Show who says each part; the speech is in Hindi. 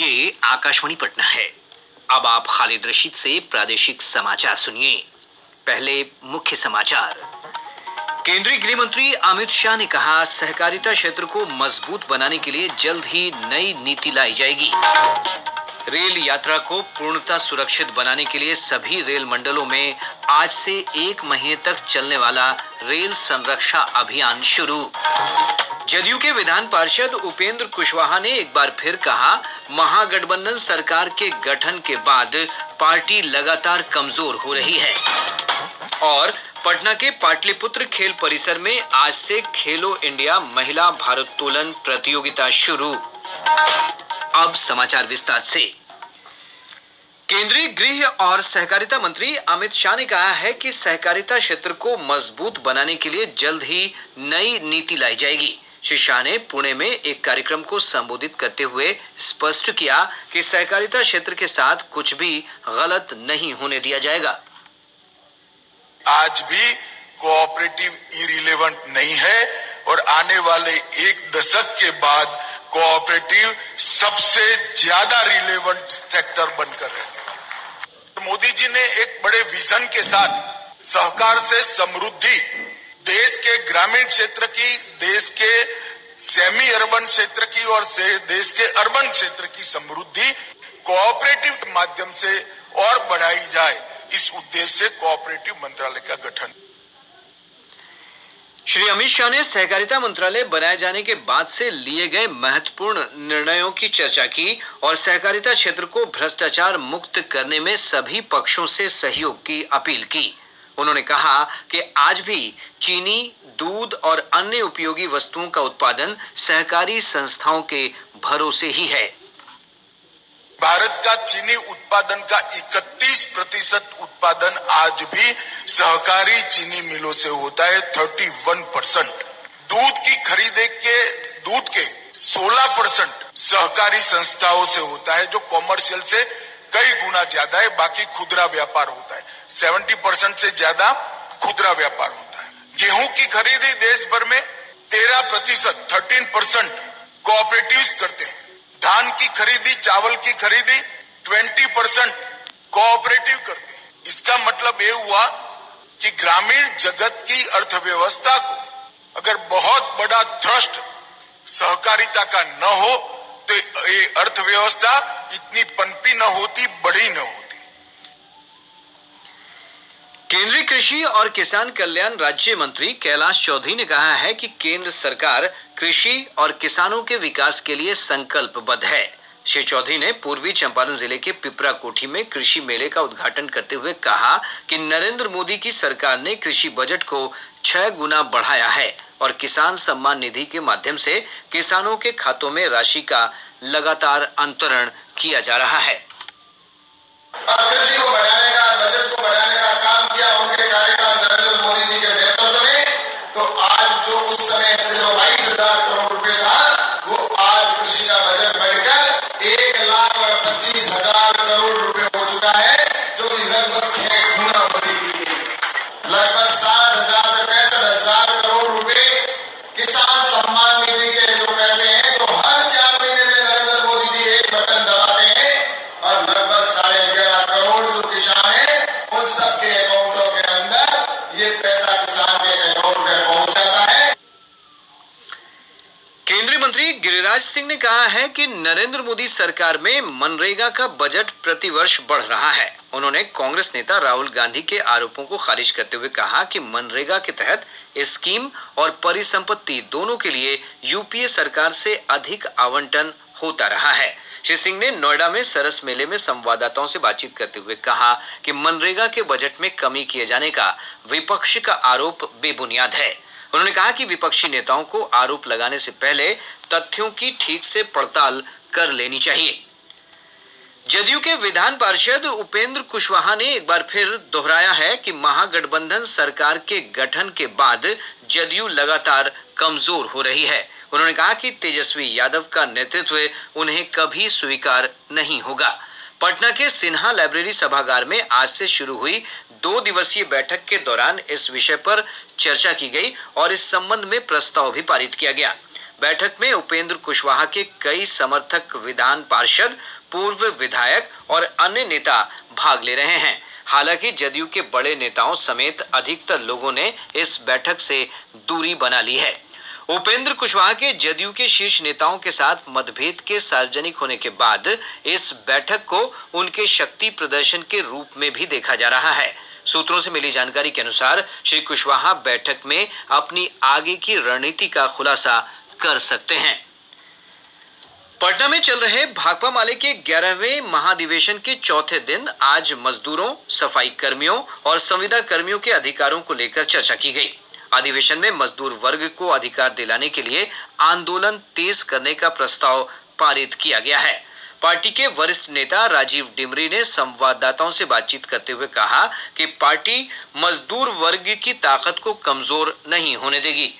Speaker 1: ये आकाशवाणी पटना है। अब आप खालिद रशीद से प्रादेशिक समाचार सुनिए। पहले मुख्य समाचार। केंद्रीय गृह मंत्री अमित शाह ने कहा, सहकारिता क्षेत्र को मजबूत बनाने के लिए जल्द ही नई नीति लाई जाएगी। रेल यात्रा को पूर्णतः सुरक्षित बनाने के लिए सभी रेल मंडलों में आज से 1 महीने तक चलने वाला रेल संरक्षा अभियान शुरू। जदयू के विधान पार्षद उपेंद्र कुशवाहा ने एक बार फिर कहा, महागठबंधन सरकार के गठन के बाद पार्टी लगातार कमजोर हो रही है। और पटना के पाटलिपुत्र खेल परिसर में आज से खेलो इंडिया महिला भारोत्तोलन प्रतियोगिता शुरू। अब समाचार विस्तार से। केंद्रीय गृह और सहकारिता मंत्री अमित शाह ने कहा है कि सहकारिता क्षेत्र को मजबूत बनाने के लिए जल्द ही नई नीति लाई जाएगी। श्री शाह ने पुणे में एक कार्यक्रम को संबोधित करते हुए स्पष्ट किया कि सहकारिता क्षेत्र के साथ कुछ भी गलत नहीं होने दिया जाएगा।
Speaker 2: आज भी कोऑपरेटिव इरिलेवेंट नहीं है और आने वाले 1 दशक के बाद कोऑपरेटिव सबसे ज्यादा रिलेवेंट सेक्टर बनकर रहेगा। मोदी जी ने एक बड़े विजन के साथ सहकार से समृद्धि, देश के ग्रामीण क्षेत्र की, देश के सेमी अर्बन क्षेत्र की और देश के अर्बन क्षेत्र की समृद्धि कोऑपरेटिव के माध्यम से और बढ़ाई जाए, इस उद्देश्य से कोऑपरेटिव मंत्रालय का गठन।
Speaker 1: श्री अमित शाह ने सहकारिता मंत्रालय बनाए जाने के बाद से लिए गए महत्वपूर्ण निर्णयों की चर्चा की और सहकारिता क्षेत्र को भ्रष्टाचार मुक्त करने में सभी पक्षों से सहयोग की अपील की। उन्होंने कहा कि आज भी चीनी, दूध और अन्य उपयोगी वस्तुओं का उत्पादन सहकारी संस्थाओं के भरोसे ही है।
Speaker 2: भारत का चीनी उत्पादन का 31% उत्पादन आज भी सहकारी चीनी मिलों से होता है, 31%। दूध के 16% सहकारी संस्थाओं से होता है, जो कॉमर्शियल से कई गुना ज्यादा है। बाकी खुदरा व्यापार होता है, 70% से ज्यादा खुदरा व्यापार होता है। गेहूं की खरीदी देश भर में 13% कोऑपरेटिव्स करते हैं। धान की खरीदी, चावल की खरीदी 20% कोऑपरेटिव करते हैं। इसका मतलब ये हुआ कि ग्रामीण जगत की अर्थव्यवस्था को अगर बहुत बड़ा थ्रस्ट सहकारिता का न हो तो ये अर्थव्यवस्था इतनी पनपी न होती, बड़ी न होती।
Speaker 1: केंद्रीय कृषि और किसान कल्याण राज्य मंत्री कैलाश चौधरी ने कहा है कि केंद्र सरकार कृषि और किसानों के विकास के लिए संकल्पबद्ध है। श्री चौधरी ने पूर्वी चंपारण जिले के पिपरा कोठी में कृषि मेले का उद्घाटन करते हुए कहा कि नरेंद्र मोदी की सरकार ने कृषि बजट को 6 गुना बढ़ाया है और किसान सम्मान निधि के माध्यम से किसानों के खातों में राशि का लगातार अंतरण किया जा रहा है।
Speaker 2: कृषि को बढ़ाने का, बजट को बढ़ाने का काम किया उनके कार्यकाल नरेंद्र मोदी जी के नेतृत्व में। तो आज जो उस समय 22,000 करोड़ रुपए था, वो आज कृषि का बजट बढ़कर 1,25,000 करोड़ रुपए हो चुका है, जो लगभग 6 गुना बढ़ी हुई है। लगभग 60,000 से 65,000 करोड़ रुपए किसान सम्मान निधि के जो पैसे हैं, तो हर 4 महीने में नरेंद्र मोदी जी एक बटन दबाते हैं और लगभग 11.5 करोड़ जो किसान है, उन सबके अकाउंटों के अंदर ये पैसा किसान के अकाउंट में पहुंच जाता है।
Speaker 1: केंद्रीय मंत्री गिरिराज सिंह ने कहा है कि नरेंद्र मोदी सरकार में मनरेगा का बजट प्रतिवर्ष बढ़ रहा है। उन्होंने कांग्रेस नेता राहुल गांधी के आरोपों को खारिज करते हुए कहा कि मनरेगा के तहत स्कीम और परिसंपत्ति दोनों के लिए यूपीए सरकार से अधिक आवंटन होता रहा है। श्री सिंह ने नोएडा में सरस मेले में संवाददाताओं से बातचीत करते हुए कहा कि मनरेगा के बजट में कमी किए जाने का विपक्ष का आरोप बेबुनियाद है। उन्होंने कहा कि विपक्षी नेताओं को आरोप लगाने से पहले तथ्यों की ठीक से पड़ताल कर लेनी चाहिए। जदयू के विधान पार्षद उपेंद्र कुशवाहा ने एक बार फिर दोहराया है कि महागठबंधन सरकार के गठन के बाद जदयू लगातार कमजोर हो रही है। उन्होंने कहा कि तेजस्वी यादव का नेतृत्व उन्हें कभी स्वीकार नहीं होगा। पटना के सिन्हा लाइब्रेरी सभागार में आज से शुरू हुई 2 दिवसीय बैठक के दौरान इस विषय पर चर्चा की गई और इस संबंध में प्रस्ताव भी पारित किया गया। बैठक में उपेंद्र कुशवाहा के कई समर्थक, विधान पार्षद, पूर्व विधायक और अन्य नेता भाग ले रहे हैं। हालांकि जदयू के बड़े नेताओं समेत अधिकतर लोगों ने इस बैठक से दूरी बना ली है। उपेंद्र कुशवाहा के जदयू के शीर्ष नेताओं के साथ मतभेद के सार्वजनिक होने के बाद इस बैठक को उनके शक्ति प्रदर्शन के रूप में भी देखा जा रहा है। सूत्रों से मिली जानकारी के अनुसार श्री कुशवाहा बैठक में अपनी आगे की रणनीति का खुलासा कर सकते हैं। पटना में चल रहे भाकपा माले के 11वें महाधिवेशन के चौथे दिन आज मजदूरों, सफाई कर्मियों और संविदा कर्मियों के अधिकारों को लेकर चर्चा की गई। अधिवेशन में मजदूर वर्ग को अधिकार दिलाने के लिए आंदोलन तेज करने का प्रस्ताव पारित किया गया है। पार्टी के वरिष्ठ नेता राजीव डिमरी ने संवाददाताओं से बातचीत करते हुए कहा कि पार्टी मजदूर वर्ग की ताकत को कमजोर नहीं होने देगी।